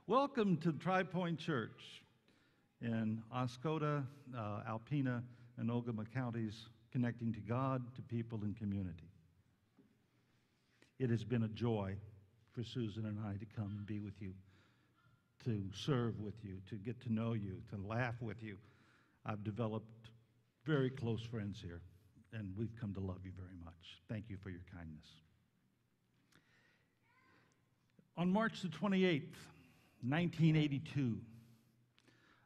Welcome to Tri Point Church in Oscoda, Alpena, and Ogama counties, connecting to God, to people, and community. It has been a joy for Susan and I to come and be with you, to serve with you, to get to know you, to laugh with you. I've developed very close friends here, and we've come to love you very much. Thank you for your kindness. On March the 28th, 1982,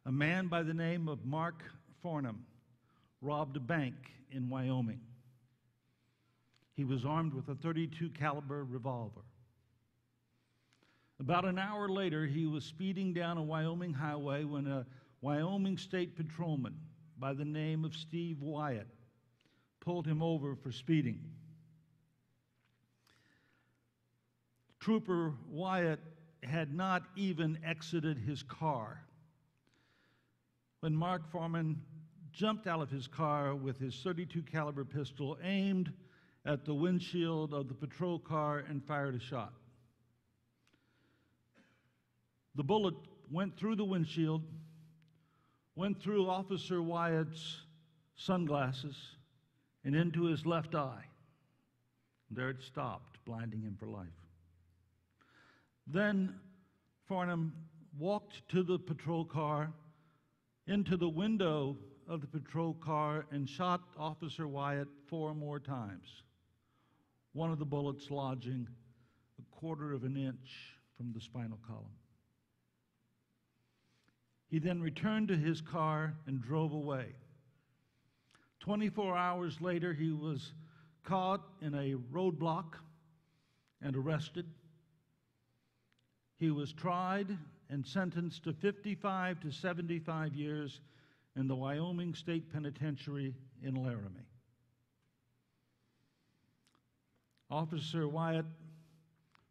a man by the name of Mark Farnham robbed a bank in Wyoming. He was armed with a .32 caliber revolver. About an hour later, he was speeding down a Wyoming highway when a Wyoming State Patrolman by the name of Steve Wyatt pulled him over for speeding. Trooper Wyatt had not even exited his car when Mark Farnham jumped out of his car with his .32 caliber pistol aimed at the windshield of the patrol car and fired a shot. The bullet went through the windshield, went through Officer Wyatt's sunglasses and into his left eye. There it stopped, blinding him for life. Then Farnham walked to the patrol car, into the window of the patrol car, and shot Officer Wyatt 4 more times, one of the bullets lodging 1/4 of an inch from the spinal column. He then returned to his car and drove away. 24 hours later, he was caught in a roadblock and arrested. He was tried and sentenced to 55 to 75 years in the Wyoming State Penitentiary in Laramie. Officer Wyatt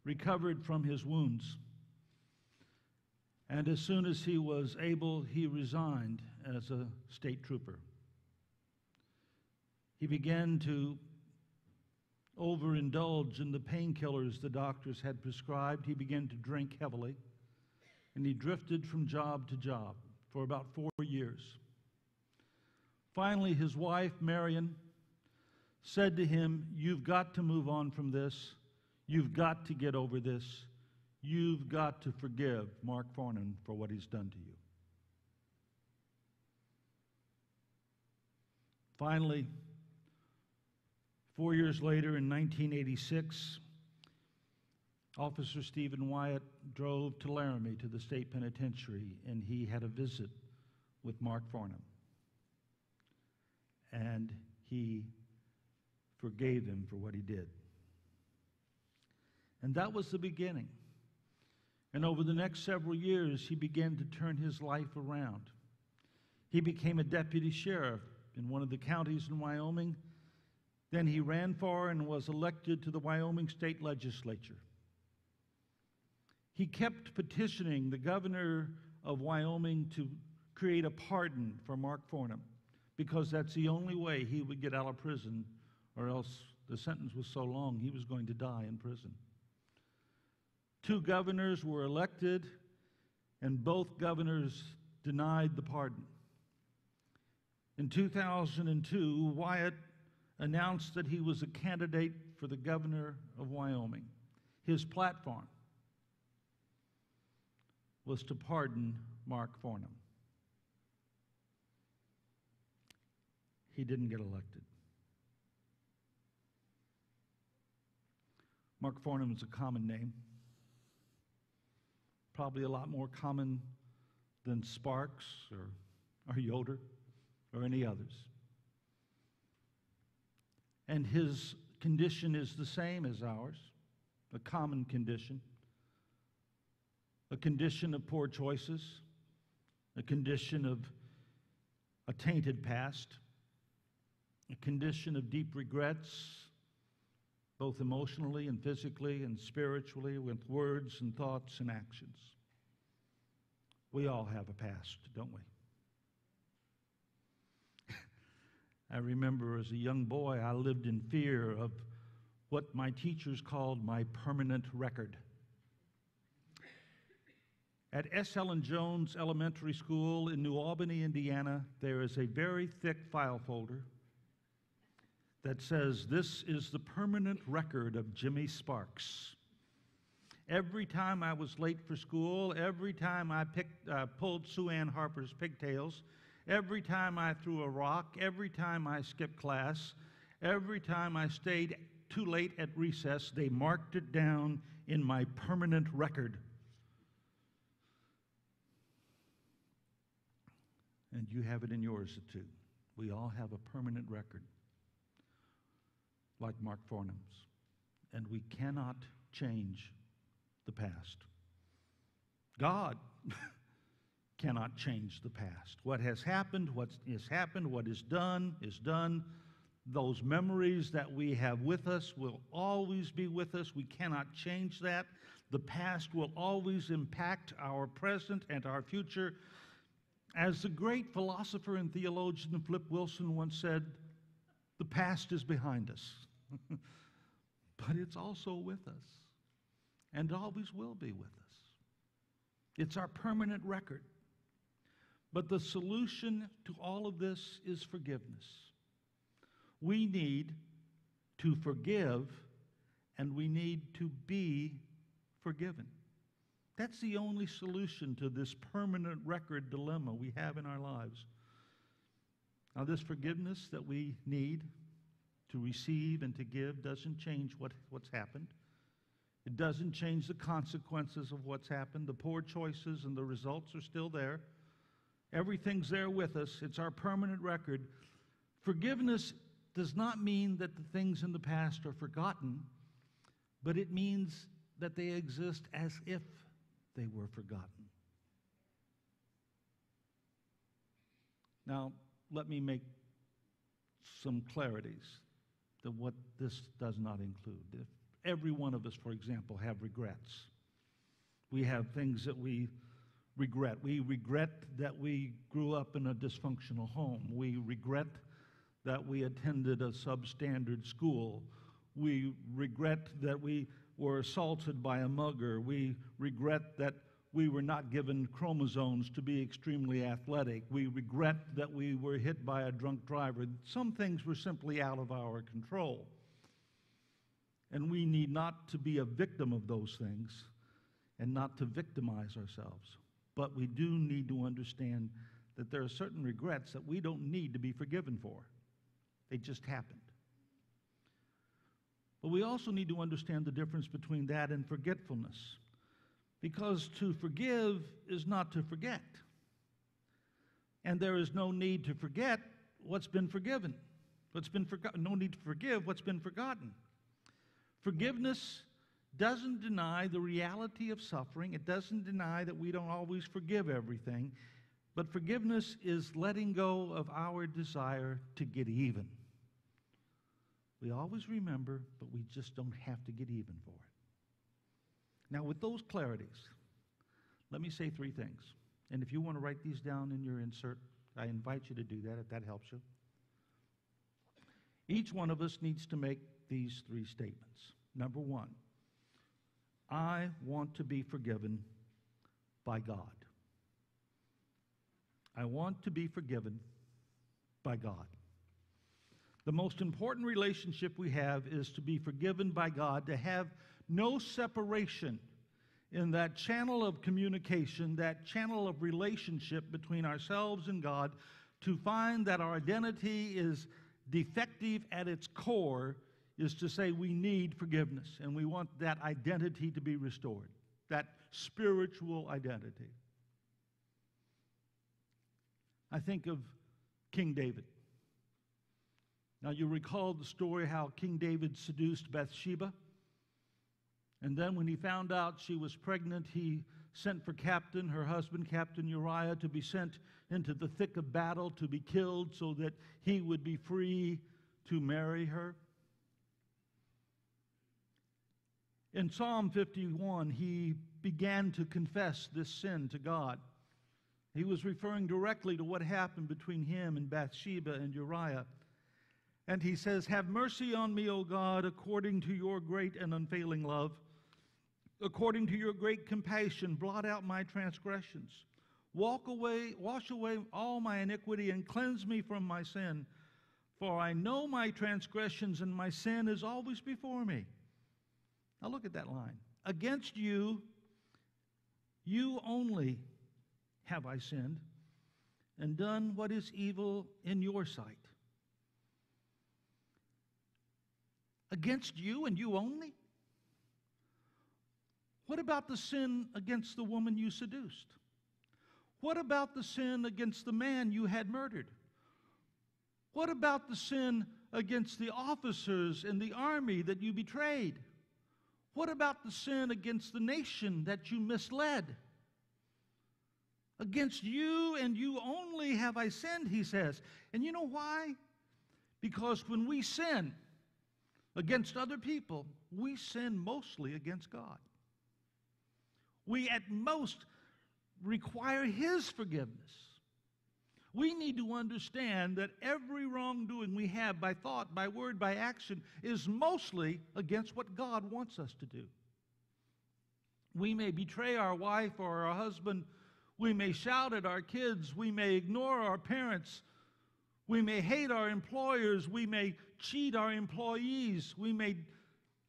recovered from his wounds, and as soon as he was able, he resigned as a state trooper. He began to overindulge in the painkillers the doctors had prescribed. He began to drink heavily, and he drifted from job to job for about 4 years. Finally, his wife, Marion, said to him, "You've got to move on from this. You've got to get over this. You've got to forgive Mark Farnham for what he's done to you." Finally, 4 years later, in 1986, Officer Stephen Wyatt drove to Laramie to the state penitentiary, and he had a visit with Mark Farnham. And he forgave him for what he did. And that was the beginning. And over the next several years, he began to turn his life around. He became a deputy sheriff in one of the counties in Wyoming. Then he ran for and was elected to the Wyoming State Legislature. He kept petitioning the governor of Wyoming to create a pardon for Mark Farnham, because that's the only way he would get out of prison, or else the sentence was so long he was going to die in prison. 2 governors were elected, and both governors denied the pardon. In 2002, Wyatt announced that he was a candidate for the governor of Wyoming. His platform was to pardon Mark Farnham. He didn't get elected. Mark Farnham is a common name, probably a lot more common than Sparks or Yoder or any others. And his condition is the same as ours, a common condition, a condition of poor choices, a condition of a tainted past, a condition of deep regrets, both emotionally and physically and spiritually, with words and thoughts and actions. We all have a past, don't we? I remember as a young boy, I lived in fear of what my teachers called my permanent record. At S. Helen Jones Elementary School in New Albany, Indiana, there is a very thick file folder that says, "This is the permanent record of Jimmy Sparks." Every time I was late for school, every time I pulled Sue Ann Harper's pigtails, every time I threw a rock, every time I skipped class, every time I stayed too late at recess, they marked it down in my permanent record. And you have it in yours too. We all have a permanent record, like Mark Farnham's. And we cannot change the past. God cannot change the past. What has happened, what is done is done. Those memories that we have with us will always be with us. We cannot change that. The past will always impact our present and our future. As the great philosopher and theologian Flip Wilson once said, the past is behind us, but it's also with us, and always will be with us. It's our permanent record. But the solution to all of this is forgiveness. We need to forgive, and we need to be forgiven. That's the only solution to this permanent record dilemma we have in our lives. Now, this forgiveness that we need to receive and to give doesn't change what's happened. It doesn't change the consequences of what's happened. The poor choices and the results are still there. Everything's there with us. It's our permanent record. Forgiveness does not mean that the things in the past are forgotten, but it means that they exist as if they were forgotten. Now, let me make some clarities to what this does not include. If every one of us, for example, have regrets. We have things that we regret. We regret that we grew up in a dysfunctional home. We regret that we attended a substandard school. We regret that we were assaulted by a mugger. We regret that we were not given chromosomes to be extremely athletic. We regret that we were hit by a drunk driver. Some things were simply out of our control. And we need not to be a victim of those things and not to victimize ourselves. But we do need to understand that there are certain regrets that we don't need to be forgiven for. They just happened. But we also need to understand the difference between that and forgetfulness. Because to forgive is not to forget. And there is no need to forget what's been forgiven. No need to forgive what's been forgotten. Forgiveness doesn't deny the reality of suffering. It doesn't deny that we don't always forgive everything. But forgiveness is letting go of our desire to get even. We always remember, but we just don't have to get even for it. Now, with those clarities, let me say three things. And if you want to write these down in your insert, I invite you to do that if that helps you. Each one of us needs to make these three statements. Number one, I want to be forgiven by God. I want to be forgiven by God. The most important relationship we have is to be forgiven by God, to have no separation in that channel of communication, that channel of relationship between ourselves and God, to find that our identity is defective at its core, is to say we need forgiveness, and we want that identity to be restored, that spiritual identity. I think of King David. Now, you recall the story how King David seduced Bathsheba. And then when he found out she was pregnant, he sent for her husband, Captain Uriah, to be sent into the thick of battle to be killed so that he would be free to marry her. In Psalm 51, he began to confess this sin to God. He was referring directly to what happened between him and Bathsheba and Uriah. And he says, "Have mercy on me, O God, according to your great and unfailing love. According to your great compassion, blot out my transgressions. Wash away all my iniquity and cleanse me from my sin. For I know my transgressions and my sin is always before me. Now look at that line. Against you, you only have I sinned and done what is evil in your sight. Against you and you only? What about the sin against the woman you seduced? What about the sin against the man you had murdered? What about the sin against the officers in the army that you betrayed? What about the sin against the nation that you misled? Against you and you only have I sinned, he says. And you know why? Because when we sin against other people, we sin mostly against God. We at most require his forgiveness. We need to understand that every wrongdoing we have by thought, by word, by action is mostly against what God wants us to do. We may betray our wife or our husband. We may shout at our kids. We may ignore our parents. We may hate our employers. We may cheat our employees. We may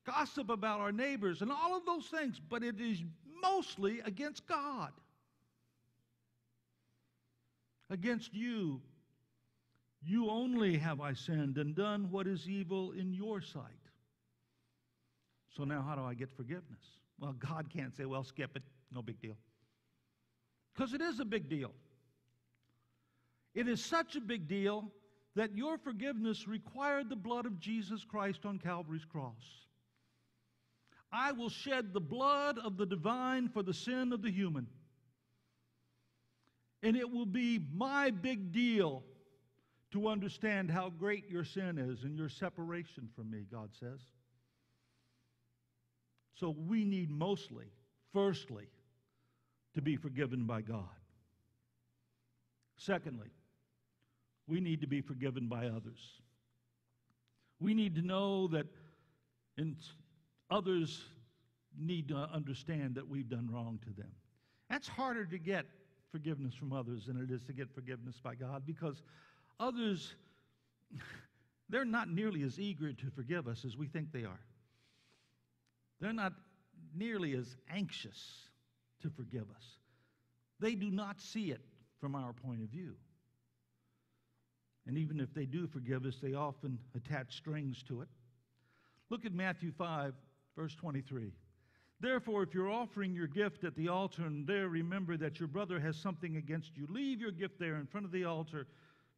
gossip about our neighbors and all of those things, but it is mostly against God. Against you, you only have I sinned and done what is evil in your sight. So now how do I get forgiveness? Well, God can't say, well, skip it, no big deal. Because it is a big deal. It is such a big deal that your forgiveness required the blood of Jesus Christ on Calvary's cross. I will shed the blood of the divine for the sin of the human. And it will be my big deal to understand how great your sin is and your separation from me, God says. So we need mostly, firstly, to be forgiven by God. Secondly, we need to be forgiven by others. We need to know that others need to understand that we've done wrong to them. That's harder to get forgiveness from others than it is to get forgiveness by God, because others, they're not nearly as eager to forgive us as we think they are. They're not nearly as anxious to forgive us. They do not see it from our point of view. And even if they do forgive us, they often attach strings to it. Look at Matthew 5, verse 23. Therefore, if you're offering your gift at the altar and there remember that your brother has something against you, leave your gift there in front of the altar.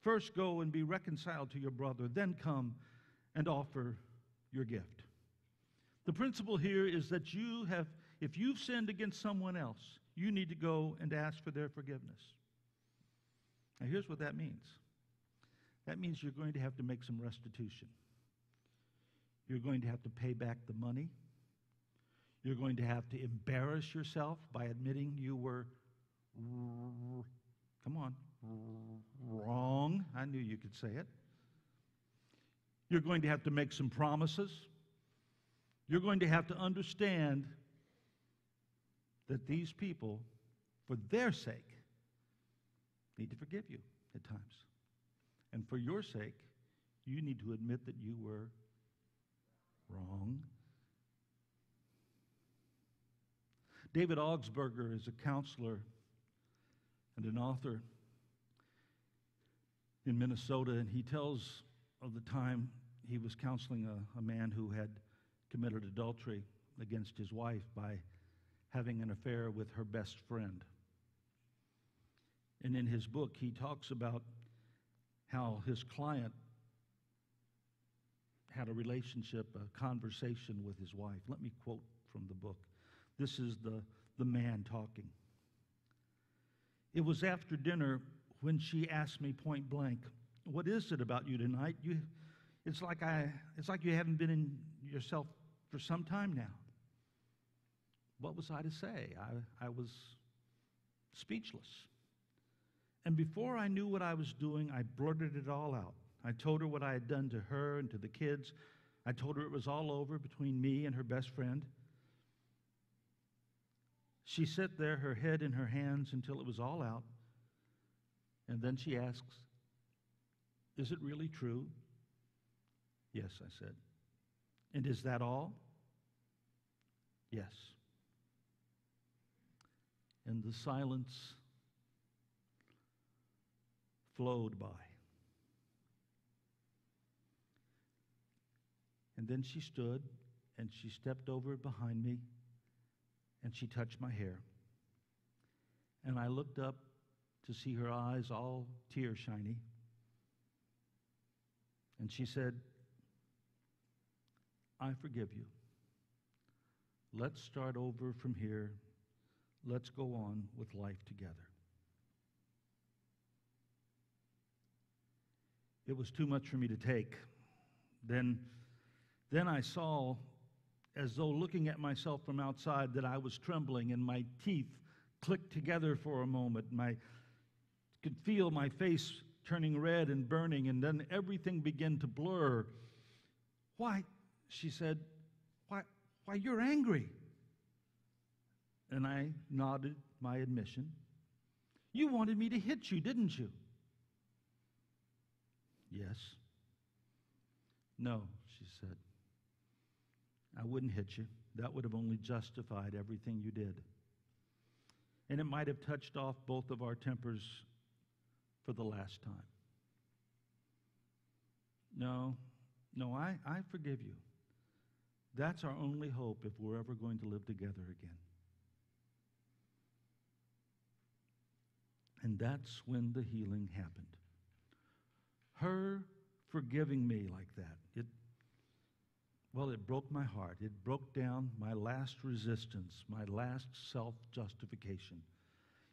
First go and be reconciled to your brother, then come and offer your gift. The principle here is that if you've sinned against someone else, you need to go and ask for their forgiveness. Now, here's what that means. That means you're going to have to make some restitution. You're going to have to pay back the money. You're going to have to embarrass yourself by admitting you were, wrong. I knew you could say it. You're going to have to make some promises. You're going to have to understand that these people, for their sake, need to forgive you at times. And for your sake, you need to admit that you were wrong. David Augsburger is a counselor and an author in Minnesota, and he tells of the time he was counseling a man who had committed adultery against his wife by having an affair with her best friend. And in his book, he talks about how his client had a relationship, a conversation with his wife. Let me quote from the book. This is the man talking. It was after dinner when she asked me point blank, "What is it about you tonight? It's like you haven't been in yourself for some time now." What was I to say? I was speechless. And before I knew what I was doing, I blurted it all out. I told her what I had done to her and to the kids. I told her it was all over between me and her best friend. She sat there, her head in her hands, until it was all out. And then she asks, "Is it really true?" "Yes," I said. "And is that all?" "Yes." And the silence flowed by. And then she stood and she stepped over behind me and she touched my hair. And I looked up to see her eyes all tear shiny. And she said, "I forgive you. Let's start over from here. Let's go on with life together." It was too much for me to take. Then I saw, as though looking at myself from outside, that I was trembling and my teeth clicked together for a moment. I could feel my face turning red and burning, and then everything began to blur. "Why," she said, why, you're angry." And I nodded my admission. "You wanted me to hit you, didn't you?" "Yes." "No," she said. "I wouldn't hit you. That would have only justified everything you did. And it might have touched off both of our tempers for the last time. No, I forgive you. That's our only hope if we're ever going to live together again." And that's when the healing happened. Her forgiving me like that, it broke my heart. It broke down my last resistance, my last self-justification.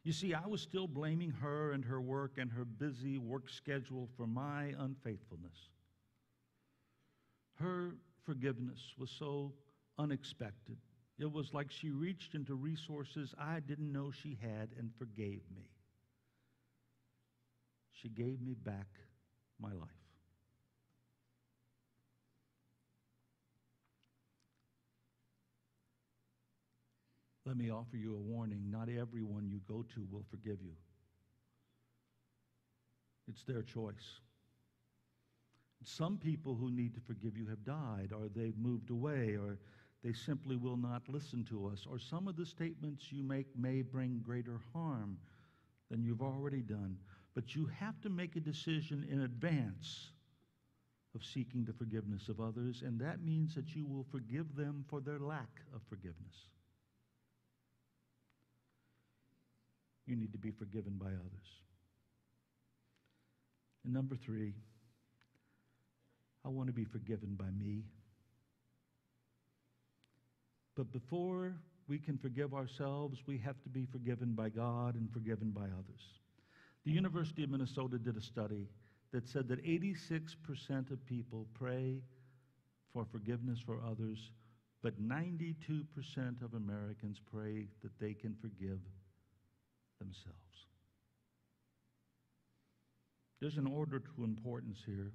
You see, I was still blaming her and her work and her busy work schedule for my unfaithfulness. Her forgiveness was so unexpected. It was like she reached into resources I didn't know she had and forgave me. She gave me back my life. Let me offer you a warning. Not everyone you go to will forgive you. It's their choice. Some people who need to forgive you have died, or they've moved away, or they simply will not listen to us, or some of the statements you make may bring greater harm than you've already done. But you have to make a decision in advance of seeking the forgiveness of others, and that means that you will forgive them for their lack of forgiveness. You need to be forgiven by others. And number 3, I want to be forgiven by me. But before we can forgive ourselves, we have to be forgiven by God and forgiven by others. The University of Minnesota did a study that said that 86% of people pray for forgiveness for others, but 92% of Americans pray that they can forgive themselves. There's an order to importance here.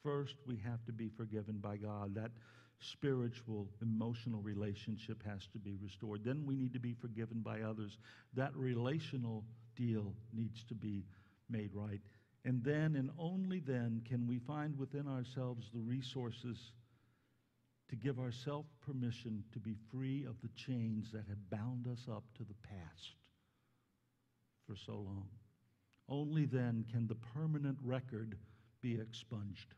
First, we have to be forgiven by God. That spiritual, emotional relationship has to be restored. Then we need to be forgiven by others. That relational deal needs to be made right. And then, and only then, can we find within ourselves the resources to give ourselves permission to be free of the chains that have bound us up to the past for so long. Only then can the permanent record be expunged.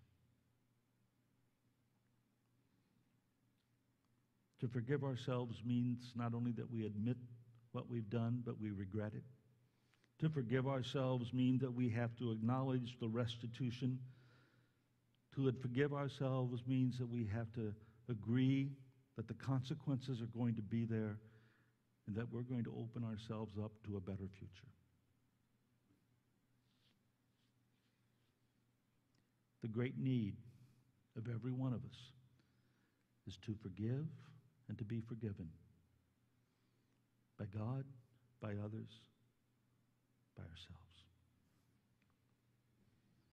To forgive ourselves means not only that we admit what we've done, but we regret it. To forgive ourselves means that we have to acknowledge the restitution. To forgive ourselves means that we have to agree that the consequences are going to be there and that we're going to open ourselves up to a better future. The great need of every one of us is to forgive and to be forgiven by God, by others, by ourselves.